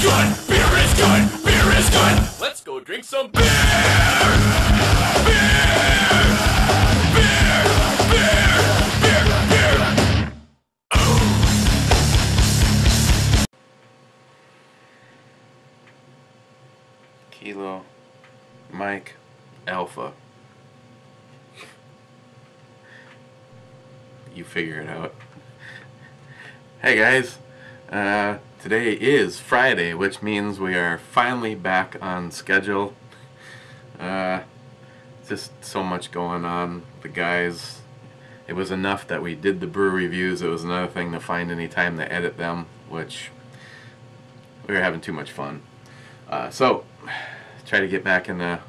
good! Beer is good! Beer is good! Let's go drink some beer! Beer! Beer! Beer! Beer! Beer! Kilo, Mike, Alpha. You figure it out. Hey guys, today is Friday, which means we are finally back on schedule. Just so much going on. The guys, it was enough that we did the brew reviews. It was another thing to find any time to edit them, which we were having too much fun. So try to get back into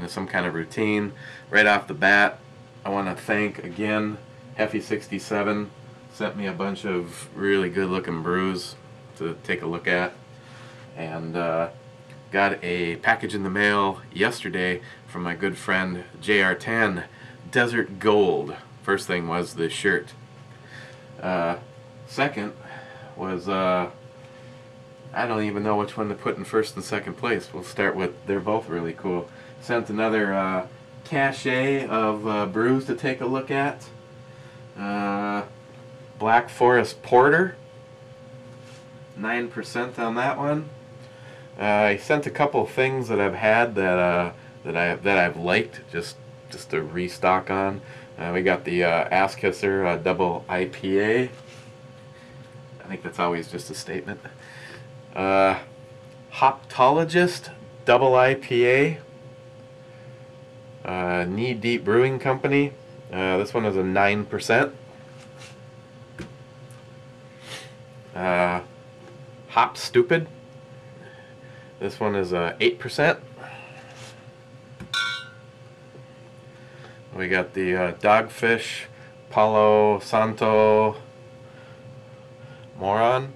some kind of routine. Right off the bat, I want to thank again Heffy67. Sent me a bunch of really good looking brews to take a look at, and got a package in the mail yesterday from my good friend JR10 Desert Gold. First thing was this shirt. Second was I don't even know which one to put in first and second place. We'll start with, they're both really cool. Sent another cachet of brews to take a look at. Black Forest Porter, 9% on that one. I sent a couple things that I've had that I've liked just to restock on. We got the Ass Kisser double IPA. I think that's always just a statement. Hoptologist double IPA. Knee Deep Brewing Company. This one is a 9%. Hop Stupid. This one is 8%. We got the Dogfish Palo Santo Moron.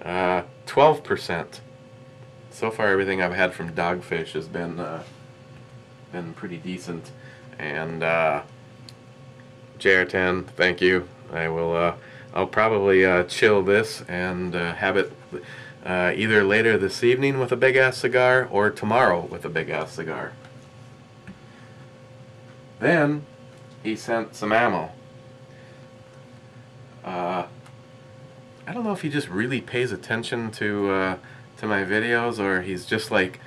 12%. So far, everything I've had from Dogfish has been pretty decent. And JR10, thank you. I will. I'll probably chill this and have it either later this evening with a big ass cigar or tomorrow with a big ass cigar. Then he sent some ammo. I don't know if he just really pays attention to my videos, or he's just like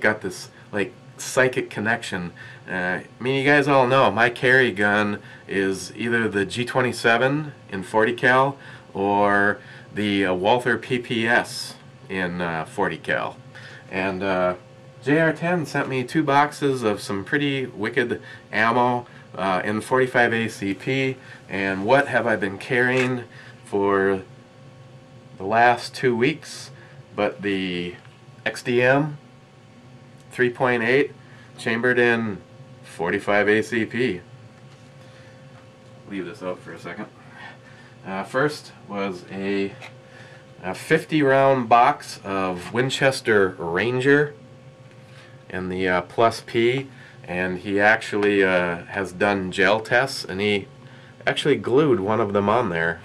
got this like psychic connection. I mean, you guys all know my carry gun is either the G27 in 40 cal or the Walther PPS in 40 cal. And JR10 sent me 2 boxes of some pretty wicked ammo in 45 ACP. And what have I been carrying for the last 2 weeks but the XDM 3.8 chambered in 45 ACP. Leave this out for a second. First was a 50 round box of Winchester Ranger in the Plus P, and he actually has done gel tests, and he actually glued one of them on there.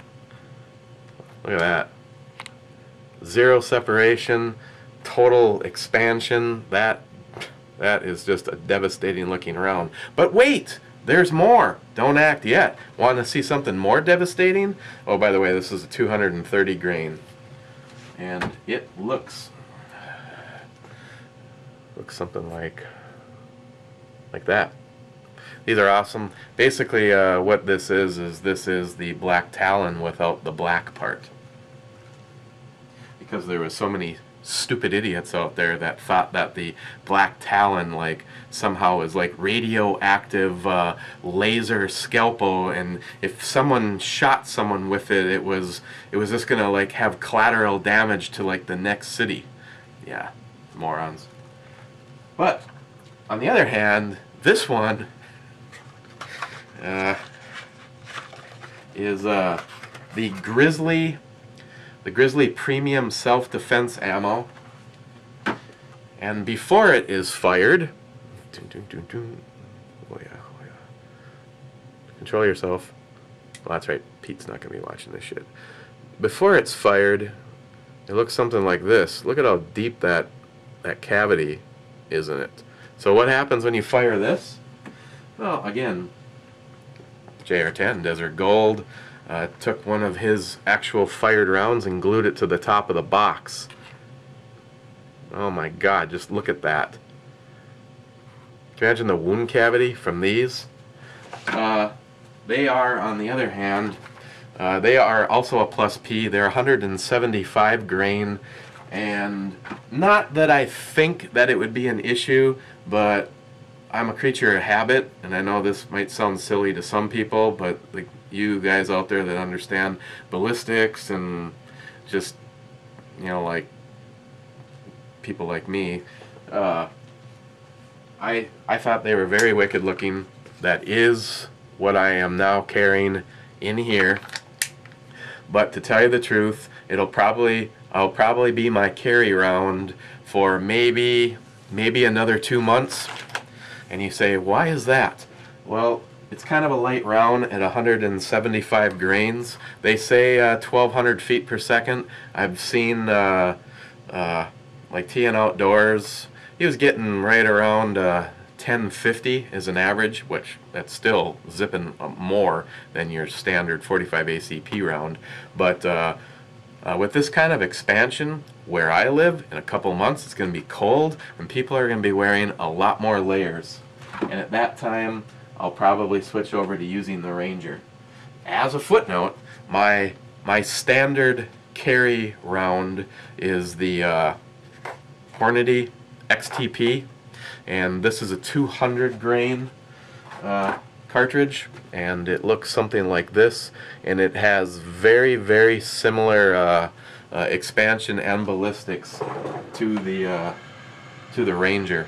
Look at that. Zero separation, total expansion. That is just a devastating looking round. But wait! There's more! Don't act yet. Want to see something more devastating? Oh, by the way, this is a 230 grain. And it looks something like that. These are awesome. Basically, what this is the Black Talon without the black part. Because there was so many stupid idiots out there that thought that the Black Talon like somehow is like radioactive laser scalpel, and if someone shot someone with it, it was just gonna like have collateral damage to like the next city. Yeah, morons. But on the other hand, this one is the Grizzly Premium Self-Defense Ammo. And before it is fired, oh yeah. Control yourself. Well, that's right, Pete's not going to be watching this shit. Before it's fired, it looks something like this. Look at how deep that cavity is in it. So what happens when you fire this? Well, again, JR10 Desert Gold took one of his actual fired rounds and glued it to the top of the box. Oh my God, just look at that. Can you imagine the wound cavity from these? They are, on the other hand, they are also a plus P. They're 175 grain, and not that I think that it would be an issue, but I'm a creature of habit, and I know this might sound silly to some people, but like you guys out there that understand ballistics and just, you know, like people like me, I thought they were very wicked looking. That is what I am now carrying in here. But to tell you the truth, I'll probably be my carry round for maybe another 2 months. And you say, why is that? Well, it's kind of a light round at 175 grains. They say 1,200 feet per second. I've seen like TN Outdoors, he was getting right around 1050 as an average, which that's still zipping more than your standard 45 ACP round. But with this kind of expansion, where I live, in a couple months it's going to be cold and people are going to be wearing a lot more layers. And at that time, I'll probably switch over to using the Ranger. As a footnote, my standard carry round is the Hornady XTP, and this is a 200 grain cartridge, and it looks something like this, and it has very similar expansion and ballistics to the Ranger.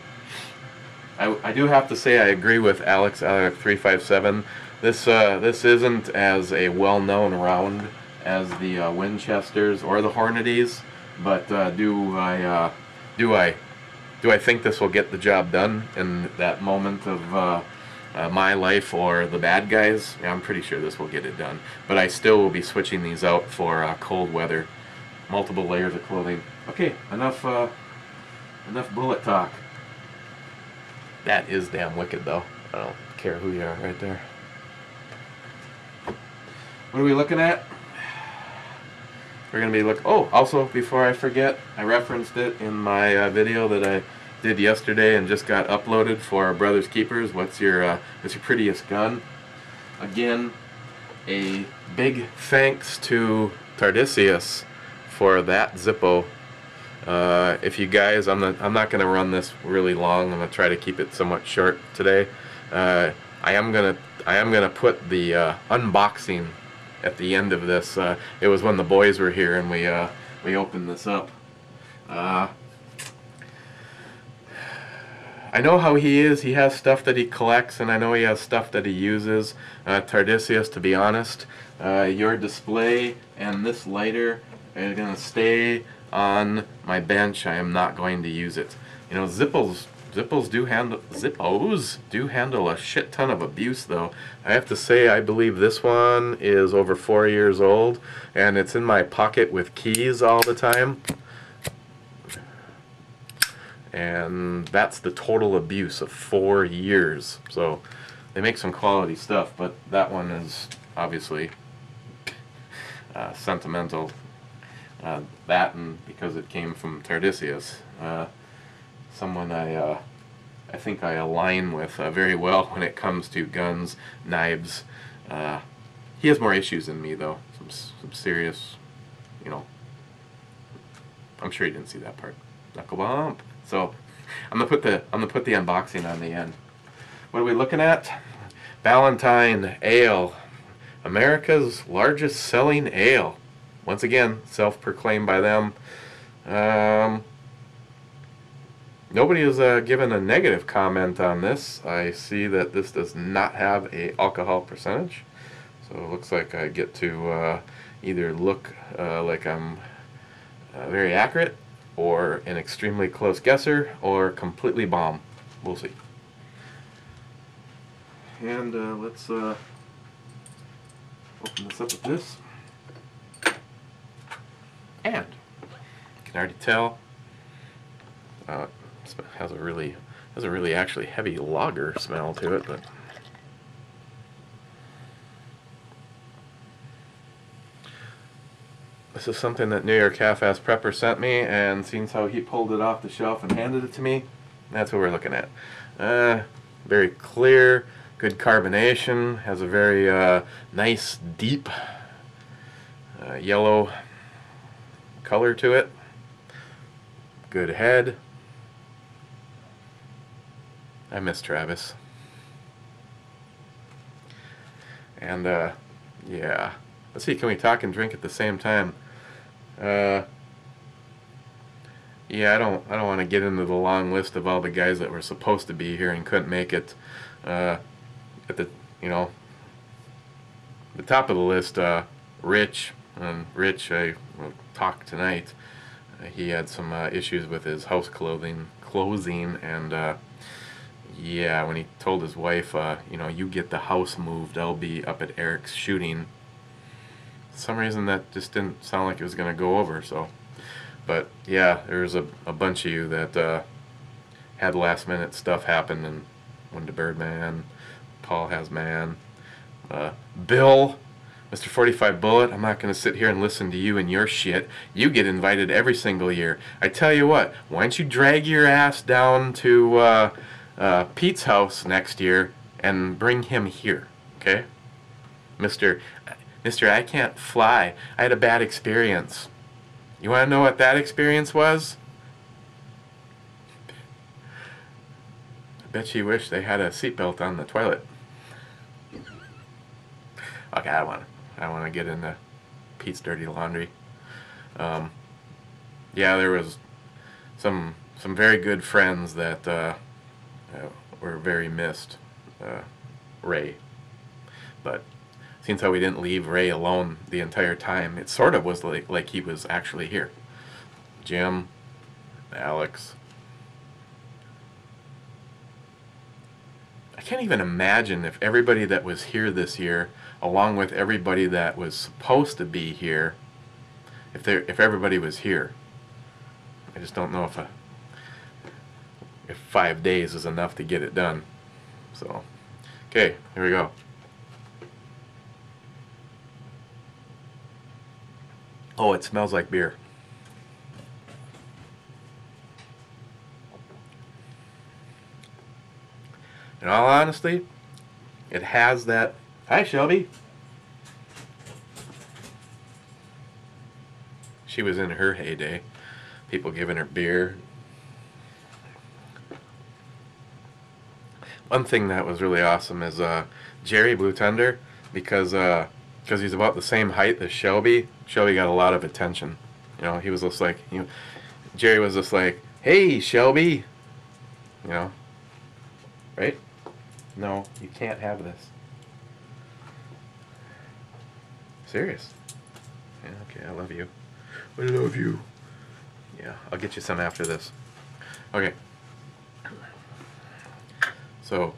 I do have to say I agree with Alex 357. This isn't as a well-known round as the Winchesters or the Hornadys, but do I think this will get the job done in that moment of my life or the bad guys? Yeah, I'm pretty sure this will get it done. But I still will be switching these out for cold weather. Multiple layers of clothing. Okay, enough bullet talk. That is damn wicked, though. I don't care who you are right there. What are we looking at? We're going to be oh, also, before I forget, I referenced it in my video that I did yesterday and just got uploaded for Brothers Keepers. What's your prettiest gun? Again, a big thanks to Tardisius for that Zippo. If you guys, I'm not going to run this really long. I'm going to try to keep it somewhat short today. I am gonna put the unboxing at the end of this. It was when the boys were here and we opened this up. I know how he is. He has stuff that he collects, and I know he has stuff that he uses. Tardisius, to be honest, your display and this lighter are going to stay on my bench. I am not going to use it. You know, Zippos do handle a shit ton of abuse, though. I have to say, I believe this one is over 4 years old, and it's in my pocket with keys all the time. And that's the total abuse of 4 years. So they make some quality stuff, but that one is obviously sentimental. That, and because it came from Tardisius, someone I think I align with very well when it comes to guns, knives. He has more issues than me, though. Some serious, you know. I'm sure you didn't see that part. Knuckle bump. So I'm gonna put the unboxing on the end. What are we looking at? Ballantine Ale, America's largest selling ale. Once again, self-proclaimed by them. Nobody has given a negative comment on this. I see that this does not have a alcohol percentage, so it looks like I get to either look like I'm very accurate, or an extremely close guesser, or completely bomb. We'll see. And let's open this up with this. And can already tell. It has a really actually heavy lager smell to it, but this is something that NYHalfassprepper sent me, and seeing how he pulled it off the shelf and handed it to me, that's what we're looking at. Very clear, good carbonation, has a very nice, deep yellow color to it. Good head. I miss Travis. And yeah, let's see, can we talk and drink at the same time? Yeah, I don't want to get into the long list of all the guys that were supposed to be here and couldn't make it. At the the top of the list, Rich. Rich, I will talk tonight. He had some issues with his house closing, and yeah, when he told his wife, you know, you get the house moved, I'll be up at Eric's shooting. For some reason that just didn't sound like it was going to go over. So, but yeah, there's a bunch of you that had last minute stuff happen, and Winda Birdman, Paul has man, Bill, Mr. 45 Bullet. I'm not going to sit here and listen to you and your shit. You get invited every single year. I tell you what, why don't you drag your ass down to Pete's house next year and bring him here, okay? Mr. I can't fly. I had a bad experience. You want to know what that experience was? I bet you wish they had a seatbelt on the toilet. Okay, I don't want to get into Pete's dirty laundry. Yeah, there was some very good friends that were very missed. Ray, but seems how we didn't leave Ray alone the entire time. It sort of was like he was actually here. Jim, Alex. I can't even imagine if everybody that was here this year, along with everybody that was supposed to be here, if everybody was here. I just don't know if 5 days is enough to get it done. So, okay, here we go. Oh, it smells like beer. In all honesty, it has that. Hi, Shelby. She was in her heyday. People giving her beer. One thing that was really awesome is Jerry Blue Thunder, because he's about the same height as Shelby. Shelby got a lot of attention. You know, he was just like, you know, Jerry was just like, "Hey, Shelby," you know, right? No, you can't have this. Serious? Yeah, okay, I love you. I love you. Yeah, I'll get you some after this. Okay. So,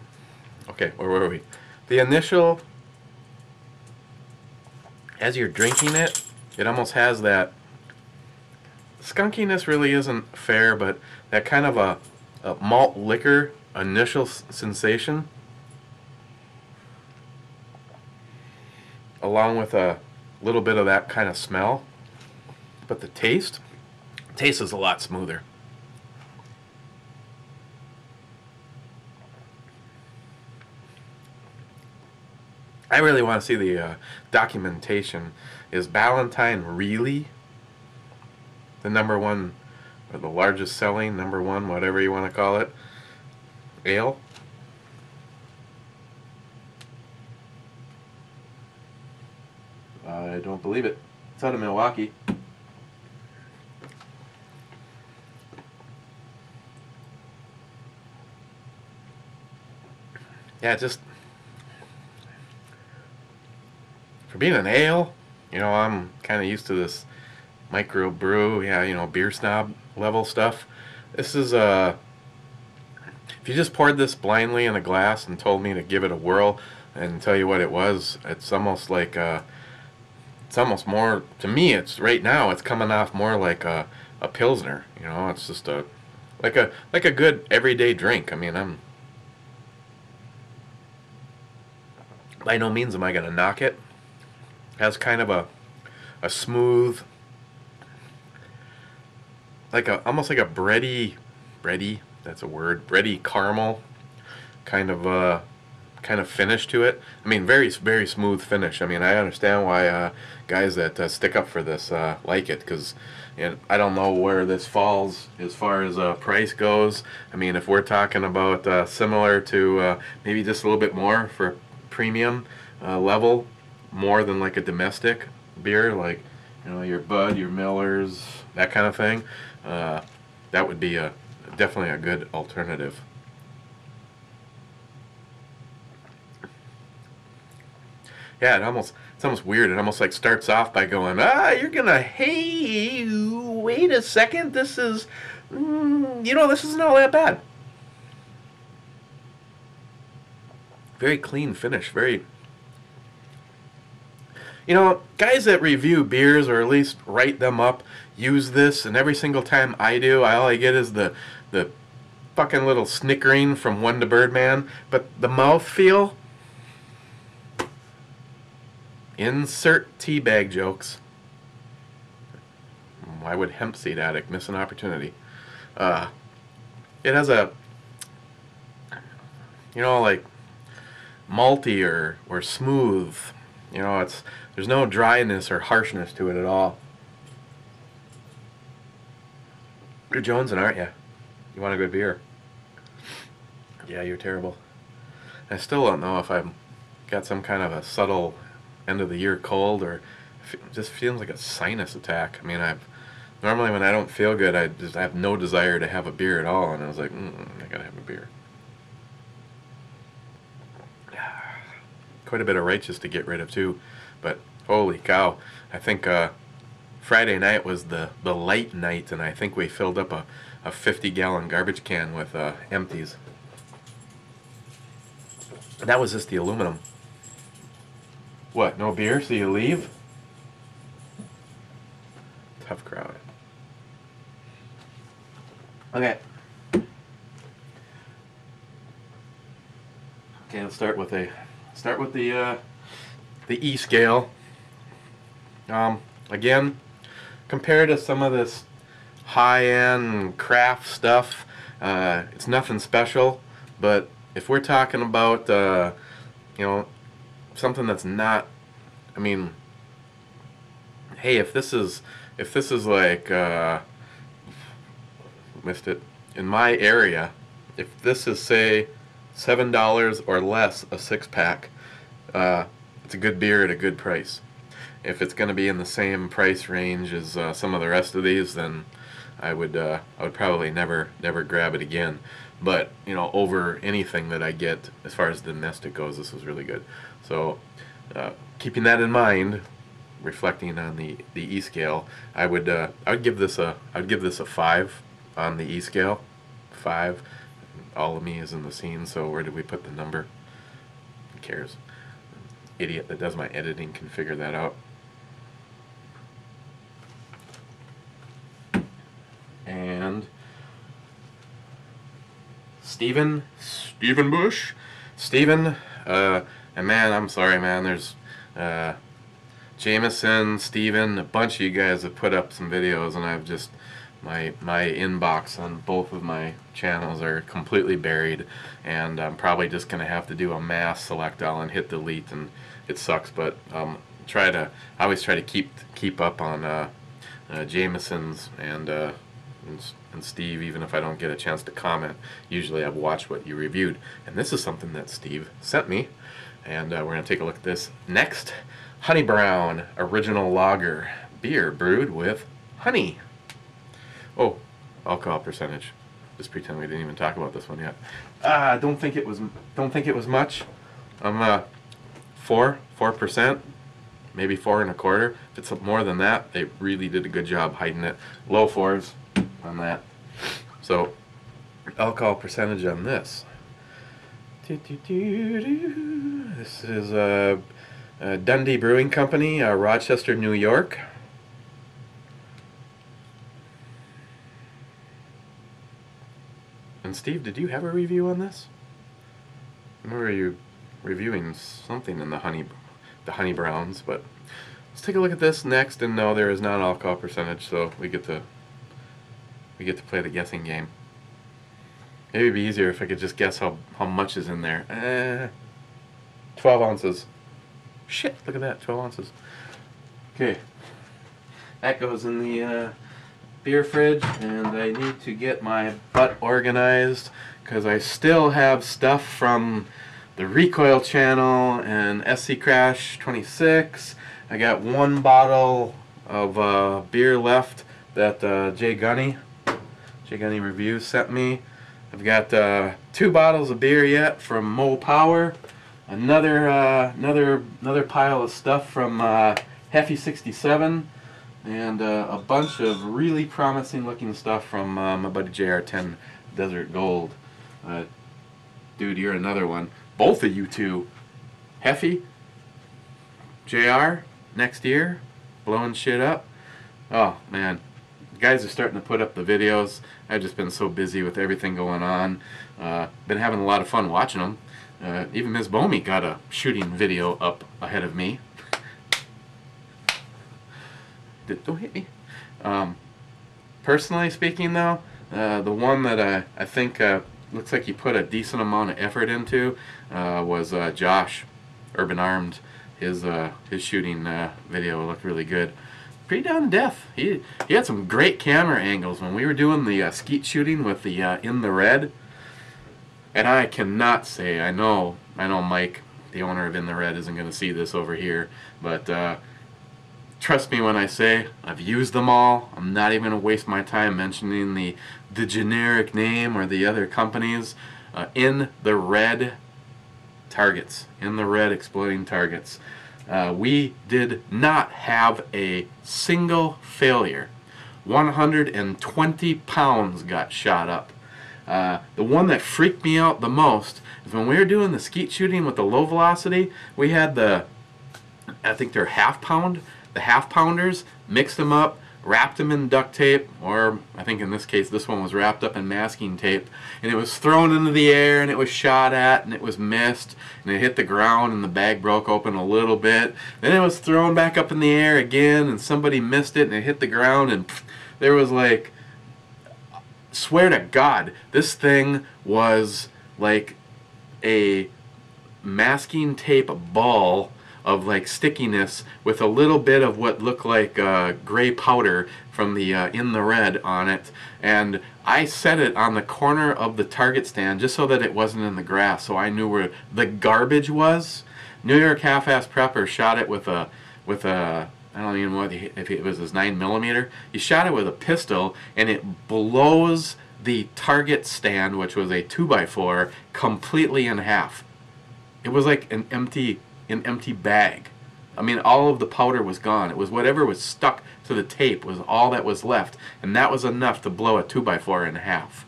okay, where were we? The initial, as you're drinking it, it almost has that, skunkiness really isn't fair, but that kind of a malt liquor initial sensation, along with a little bit of that kind of smell. But the taste is a lot smoother. I really want to see the documentation. Is Ballantine really the #1 or the largest selling #1, whatever you want to call it, ale? I don't believe it. It's out of Milwaukee. Yeah, just for being an ale, you know, I'm kind of used to this micro brew, yeah, you know, beer snob level stuff. This is if you just poured this blindly in a glass and told me to give it a whirl and tell you what it was, it's almost like it's almost more, to me, it's right now it's coming off more like a a pilsner. You know, it's just a like a good everyday drink. I mean, I'm by no means am I gonna knock it. It has kind of a smooth, like a almost like a bready, that's a word, bready caramel kind of finish to it. I mean, very smooth finish. I mean, I understand why guys that stick up for this like it, because I don't know where this falls as far as price goes. I mean, if we're talking about similar to maybe just a little bit more for premium level, more than like a domestic beer, like your Bud, your Millers, that kind of thing, that would be definitely a good alternative. Yeah, it's almost weird. It almost like starts off by going, you're gonna, hey, wait a second, this is, this isn't all that bad. Very clean finish, guys that review beers, or at least write them up, use this, and every single time I do, all I get is the fucking little snickering from One to Birdman, but the mouthfeel, insert teabag jokes. Why would HempSeedAddict miss an opportunity? It has a, like malty or smooth. There's no dryness or harshness to it at all. You're jonesing, aren't you? You want a good beer? Yeah, you're terrible. I still don't know if I've got some kind of a subtle end of the year cold, or it just feels like a sinus attack. I mean, normally when I don't feel good, I have no desire to have a beer at all, and I was like, I gotta have a beer. Quite a bit of righteous to get rid of too, but holy cow, I think Friday night was the light night, and I think we filled up a 50-gallon garbage can with empties. That was just the aluminum. What, no beer, so you leave? Tough crowd. Okay. Okay, let's start with the E scale. Again, compared to some of this high-end craft stuff, it's nothing special. But if we're talking about something that's not, I mean, hey, if this is like missed it in my area, if this is say $7 or less a 6-pack, it's a good beer at a good price. If it's going to be in the same price range as some of the rest of these, then I would probably never grab it again. But over anything that I get as far as the domestic goes, this was really good. So keeping that in mind, reflecting on the E scale, I would give this a 5 on the E scale. 5. All of me is in the scene, so where did we put the number? Who cares? Idiot that does my editing can figure that out. And Steven Bush. Steven, and man, I'm sorry, man, there's Jameson, Steven, a bunch of you guys have put up some videos, and I've just, my inbox on both of my channels are completely buried, and I'm probably just going to have to do a mass select all and hit delete, and it sucks, but I always try to keep up on Jameson's and Steve, even if I don't get a chance to comment. Usually I've watched what you reviewed, and this is something that Steve sent me, and we're going to take a look at this next. Honey Brown Original Lager beer brewed with honey. Oh, alcohol percentage. Just pretend we didn't even talk about this one yet. Don't think it was much. 4%, maybe 4 1/4. If it's more than that, they really did a good job hiding it. Low 4s on that. So, alcohol percentage on this. This is Dundee Brewing Company, Rochester, New York. And Steve, did you have a review on this? I remember you reviewing something in the honey browns, but let's take a look at this next. And no, there is not alcohol percentage, so we get to play the guessing game. Maybe it'd be easier if I could just guess how much is in there. 12 ounces. Shit, look at that, 12 ounces. Okay, that goes in the beer fridge, and I need to get my butt organized because I still have stuff from the Recoil channel and SC Crash 26. I got one bottle of beer left that Jay Gunny Reviews sent me. I've got 2 bottles of beer yet from Mo Power. Another pile of stuff from Heffy 67, and a bunch of really promising looking stuff from my buddy JR10 Desert Gold. Dude, you're another one. Both of you two, Heffy, JR, next year, blowing shit up. Oh man, guys are starting to put up the videos. I've just been so busy with everything going on. Been having a lot of fun watching them. Even Ms. Bomey got a shooting video up ahead of me. Don't hit me. Personally speaking though, the one that I think looks like he put a decent amount of effort into was Josh, Urban Armed. His shooting video looked really good. Pretty down to death. He had some great camera angles when we were doing the skeet shooting with the In the Red. And I cannot say, I know Mike, the owner of In the Red, isn't going to see this over here, but trust me when I say I've used them all. I'm not even going to waste my time mentioning the generic name or the other companies. In the Red targets, In the Red exploding targets. We did not have a single failure. 120 pounds got shot up. The one that freaked me out the most is when we were doing the skeet shooting with the low velocity. We had I think they're the half pounders, mixed them up, wrapped them in duct tape, or I think in this case this one was wrapped up in masking tape, and it was thrown into the air, and it was shot at, and it was missed, and it hit the ground, and the bag broke open a little bit. Then it was thrown back up in the air again, and somebody missed it, and it hit the ground, and there was like, swear to God, this thing was like a masking tape ball of like stickiness with a little bit of what looked like gray powder from the In the Red on it, and I set it on the corner of the target stand just so that it wasn't in the grass, so I knew where the garbage was. NYHalfassprepper shot it with a I don't even know if it was his 9mm. He shot it with a pistol, and it blows the target stand, which was a 2x4, completely in half. It was like an empty bag. I mean, all of the powder was gone. It was whatever was stuck to the tape was all that was left, and that was enough to blow a 2x4 in half.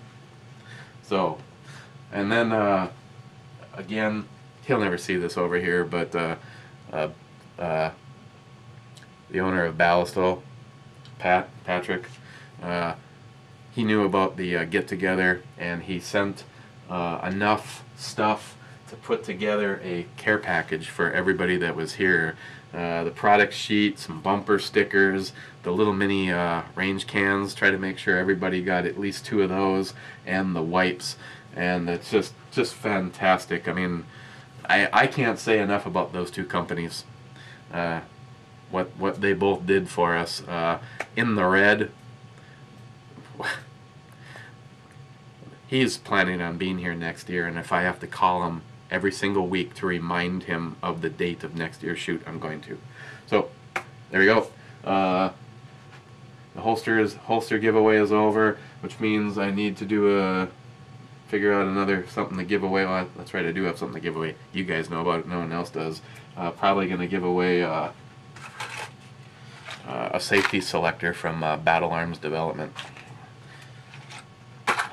So, and then again, he'll never see this over here, but the owner of Ballantine, Patrick, he knew about the get-together, and he sent enough stuff to put together a care package for everybody that was here. The product sheet, some bumper stickers, the little mini range cans, try to make sure everybody got at least 2 of those, and the wipes, and it's just fantastic. I mean, I can't say enough about those 2 companies. What they both did for us. In the Red, he's planning on being here next year, and if I have to call him every single week to remind him of the date of next year's shoot, I'm going to. So there we go. The holster giveaway is over, which means I need to figure out something to give away. Well, that's right, I do have something to give away. You guys know about it, no one else does. Probably going to give away a safety selector from Battle Arms Development.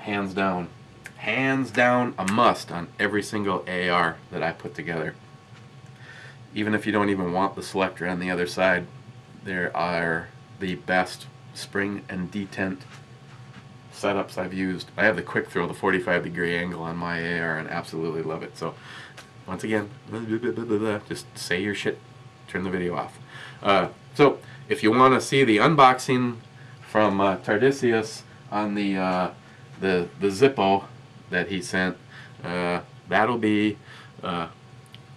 Hands down a must on every single AR that I put together. Even if you don't even want the selector on the other side, there are the best spring and detent setups I've used. I have the quick throw, the 45-degree angle on my AR, and absolutely love it. So, once again, just say your shit, turn the video off. So, if you want to see the unboxing from Tardisius on the Zippo that he sent, that'll be,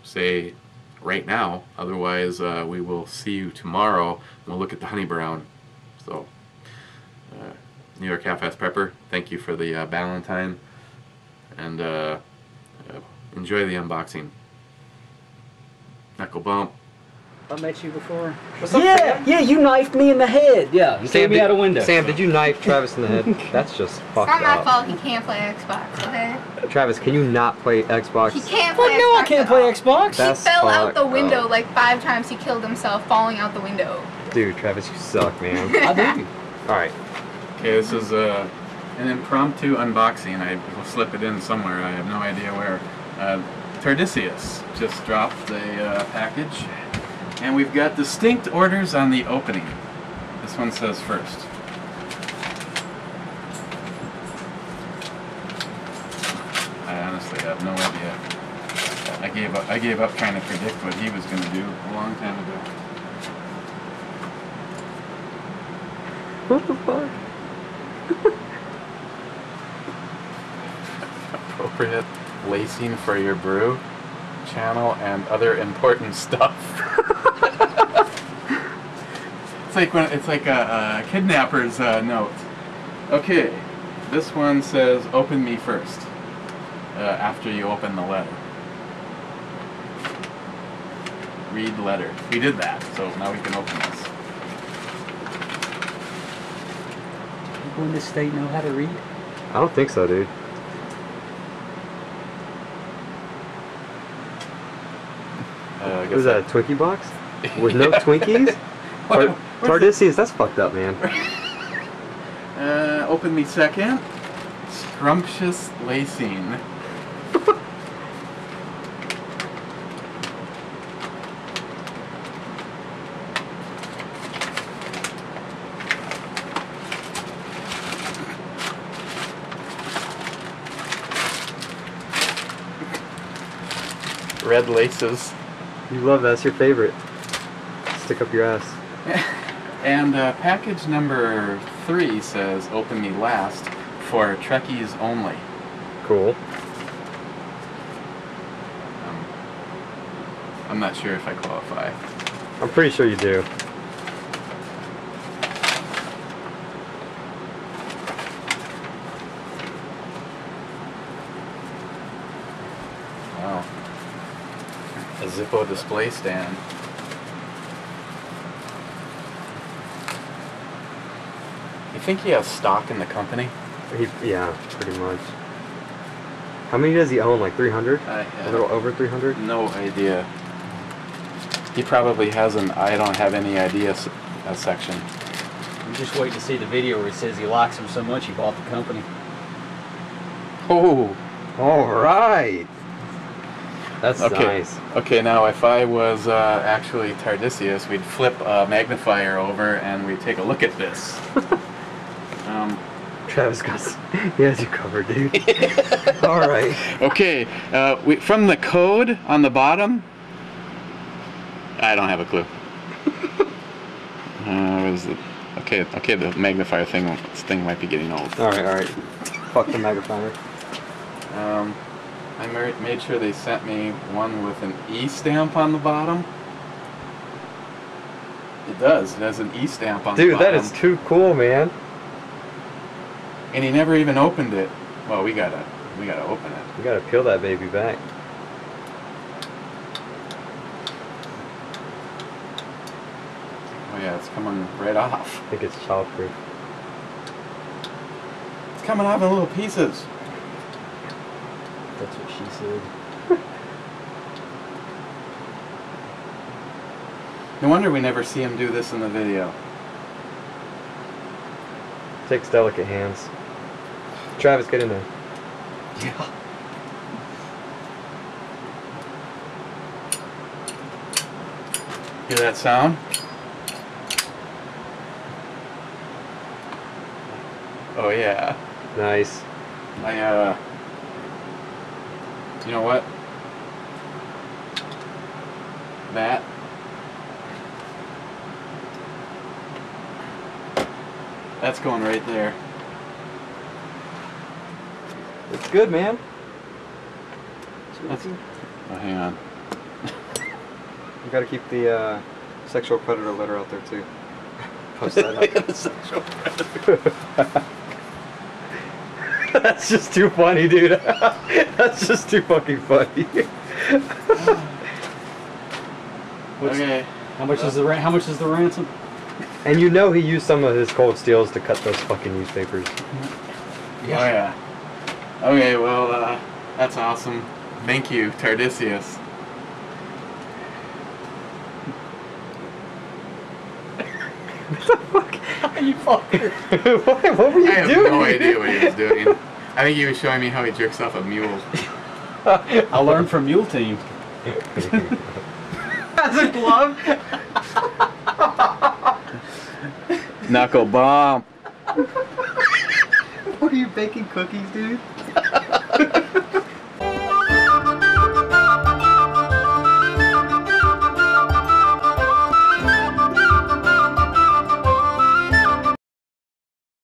say, right now. Otherwise, we will see you tomorrow, and we'll look at the honey brown. So, New York Half-Ass Prepper, thank you for the Ballantine, and enjoy the unboxing. Knuckle bump. I met you before. What's up, Yeah, Sam? yeah, you knifed me in the head. Yeah, you threw me out a window. Sam, did you knife Travis in the head? That's just fucked It's not up. my fault he can't play Xbox, okay? Travis, can you not play Xbox? He can't Fuck play no, I Xbox can't at play all. Xbox. That's He fell out the fucked window up. like 5 times. He killed himself falling out the window. Dude, Travis, you suck, man. I do. Alright. Okay, this is an impromptu unboxing. I will slip it in somewhere. I have no idea where. Tardisius just dropped the package, and we've got distinct orders on the opening. This one says first. I honestly have no idea. I gave up trying to predict what he was going to do a long time ago. What the fuck? Appropriate lacing for your brew, channel, and other important stuff. It's like a kidnapper's note. Okay, this one says open me first. After you open the letter. Read letter. We did that, so now we can open this. People in this state know how to read. I don't think so, dude. I Was that a Twinkie box? With no Twinkies? Tardisius, that's fucked up, man. Open me second. Scrumptious lacing. Red laces. You love that. That's your favorite. Stick up your ass. And package number 3 says open me last for Trekkies only. Cool. I'm not sure if I qualify. I'm pretty sure you do. Wow. A Zippo display stand. You think he has stock in the company? Yeah, pretty much. How many does he own? Like 300? I A little over 300? no idea. He probably has an I don't have any idea section. I'm just waiting to see the video where it says he likes him so much he bought the company. Oh, Alright! That's okay. nice. Okay, now if I was actually Tardisius, we'd flip a magnifier over and we'd take a look at this. Travis got... He has you covered, dude. Alright. Okay, from the code on the bottom, I don't have a clue. What is it? Okay, the magnifier this thing might be getting old. Alright. Fuck the magnifier. I made sure they sent me one with an E stamp on the bottom. It does. It has an E stamp on the Dude, bottom. that is too cool, man. And he never even opened it. Well, we gotta open it. You gotta peel that baby back. Oh yeah, it's coming right off. I think it's childproof. It's coming off in little pieces. That's what she said. No wonder we never see him do this in the video. Takes delicate hands. Travis, get in there. Yeah. Hear that sound? Oh yeah. Nice. You know what? That's going right there. It's good, man. Oh, hang on. You gotta keep the sexual predator letter out there too. Post that up. The sexual predator. That's just too funny, dude. That's just too fucking funny. Okay. How much is the ransom? And you know he used some of his cold steels to cut those fucking newspapers. Yeah. Oh yeah. Okay, well, that's awesome. Thank you, Tardisius. You fucker. What were you I have doing? no idea what he was doing. I think he was showing me how he jerks off a mule. I learned from Mule Team. Has a glove? Knuckle bomb. What are you baking cookies, dude?